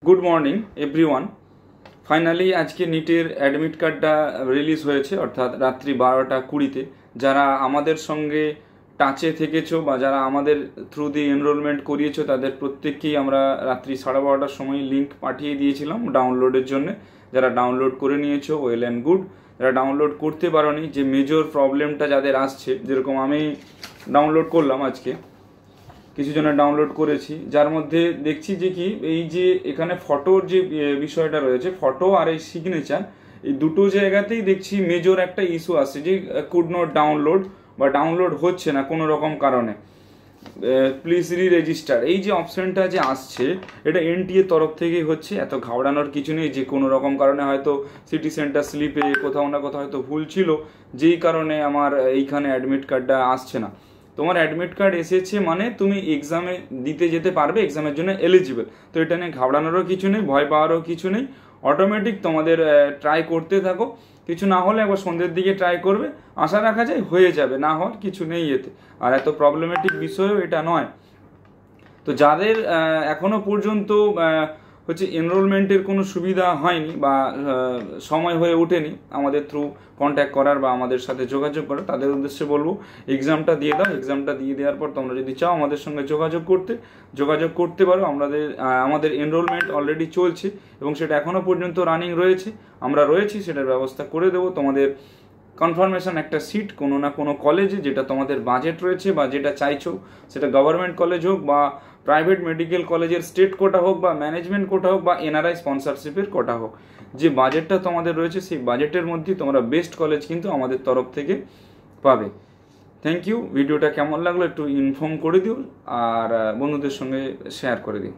Good morning everyone. Finally आज के नीटर admit कार्डटा release হয়েছে অর্থাৎ রাত্রি 12টা 20 যারা আমাদের সঙ্গে টাচে থেকেছো বা যারা আমাদের থ্রু দি এনরোলমেন্ট করিয়েছো তাদের প্রত্যেককেই আমরা রাত্রি 12:30টার সময় লিংক পাঠিয়ে দিয়েছিলাম ডাউনলোডের জন্য। যারা ডাউনলোড করে নিয়েছো ওয়েল অ্যান্ড গুড, যারা ডাউনলোড করতে পারোনি যে মেজর প্রবলেমটা যাদের আসছে, যেরকম আমি ডাউনলোড করলাম আজকে, কিছু জনের ডাউনলোড করেছি, যার মধ্যে দেখছি যে কি এই যে এখানে ফটোর যে বিষয়টা রয়েছে, ফটো আর এই সিগনেচার, এই দুটো জায়গাতেই দেখছি মেজর একটা ইস্যু আসছে যে কুড নট ডাউনলোড বা ডাউনলোড হচ্ছে না কোনো রকম কারণে, প্লিজ রি-রেজিস্টার। এই যে অপশনটা যে আসছে এটা এনটিএ তরফ থেকেই হচ্ছে, এত ঘাবড়ানোর কিছু নেই যে কোনো রকম কারণে হয়তো সিটি সেন্টার স্লিপে কোথাও না কোথাও হয়তো ভুল ছিল যেই কারণে আমার এইখানে অ্যাডমিট কার্ডটা আসছে না। তোমার অ্যাডমিট কার্ড এসেছে মানে তুমি এক্সামে দিতে যেতে পারবে, এক্সামের জন্য এলিজিবল। তো এটা নিয়ে ঘাবড়ানোরও কিছু নেই, ভয় পাওয়ারও কিছু নেই। অটোমেটিক তোমাদের ট্রাই করতে থাকো, কিছু না হলে একবার সন্ধ্যের দিকে ট্রাই করবে, আশা রাখা যায় হয়ে যাবে, না হওয়ার কিছু নেই এতে। আর এত প্রবলেমেটিক বিষয়ও এটা নয়। তো যাদের এখনো পর্যন্ত হচ্ছে এনরোলমেন্টের কোনো সুবিধা হয়নি বা সময় হয়ে ওঠেনি আমাদের থ্রু কন্ট্যাক্ট করার বা আমাদের সাথে যোগাযোগ করার, তাদের উদ্দেশ্যে বলবো এক্সামটা দিয়ে দাও। এক্সামটা দিয়ে দেওয়ার পর তোমরা যদি চাও আমাদের সঙ্গে যোগাযোগ করতে পারো। আমাদের এনরোলমেন্ট অলরেডি চলছে এবং সেটা এখনও পর্যন্ত রানিং রয়েছে, আমরা রয়েছি, সেটার ব্যবস্থা করে দেবো। তোমাদের কনফার্মেশন একটা সিট কোনো না কোনো কলেজে, যেটা তোমাদের বাজেট রয়েছে বা যেটা চাইছো, সেটা গভর্নমেন্ট কলেজ হোক বা প্রাইভেট মেডিকেল কলেজের স্টেট কোটা হোক বা ম্যানেজমেন্ট কোটা হোক বা এনআরআই স্পন্সরশিপের কোটা হোক, যে বাজেটটা তোমাদের রয়েছে সেই বাজেটের মধ্যে তোমরা বেস্ট কলেজ কিন্তু আমাদের তরফ থেকে পাবে। Thank you. ভিডিওটা কেমন লাগলো একটু ইনফর্ম করে দিও আর বন্ধুদের সঙ্গে শেয়ার করে দিও।